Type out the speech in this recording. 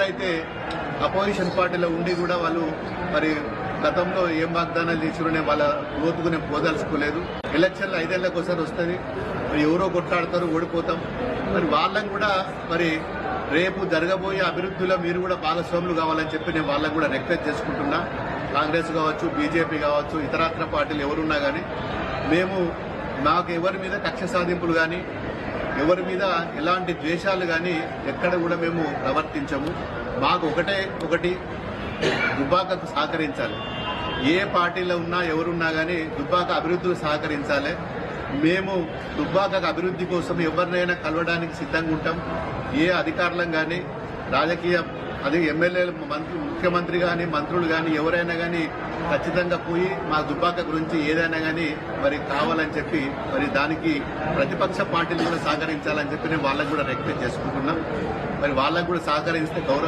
అయితే అపోజిషన్ పార్టీలో ఉండి కూడా వాళ్ళు మరి గతంలో ఏం వాగ్దానాలు చేసిరనే వాళ్ళ లోతుకు నేను పోదలుచుకోలేదు. ఎలక్షన్లు 5 ఏళ్లకు ఒకసారి వస్తుంది, మరి ఎవరో కొట్లాడతారు, ఓడిపోతాం. మరి వాళ్ళని కూడా మరి రేపు జరగబోయే అభివృద్ధిలో మీరు కూడా భాగస్వాములు కావాలని చెప్పి నేను వాళ్ళని కూడా రిక్వెస్ట్ చేసుకుంటున్నా. కాంగ్రెస్ కావచ్చు, బీజేపీ కావచ్చు, ఇతరత్ర పార్టీలు ఎవరున్నా కానీ మాకు ఎవరి మీద కక్ష సాధింపులు కానీ ఎవరి మీద ఎలాంటి ద్వేషాలు కానీ ఎక్కడ కూడా మేము ప్రవర్తించము. మాకు ఒకటి దుబ్బాకకు సహకరించాలి. ఏ పార్టీలో ఉన్నా ఎవరున్నా కానీ దుబ్బాక అభివృద్ధికి సహకరించాలి. మేము దుబ్బాక అభివృద్ధి కోసం ఎవరినైనా కలవడానికి సిద్ధంగా ఉంటాం. ఏ అధికారులం కానీ రాజకీయ ఎమ్మెల్యేలు, ముఖ్యమంత్రి కానీ మంత్రులు కానీ ఎవరైనా కానీ ఖచ్చితంగా పోయి మా దుబ్బాక గురించి ఏదైనా కానీ మరి కావాలని చెప్పి మరి దానికి ప్రతిపక్ష పార్టీలు కూడా సహకరించాలని చెప్పి నేను వాళ్ళకు కూడా రిక్వెస్ట్ చేసుకుంటున్నాం. మరి వాళ్ళకు కూడా సహకరిస్తే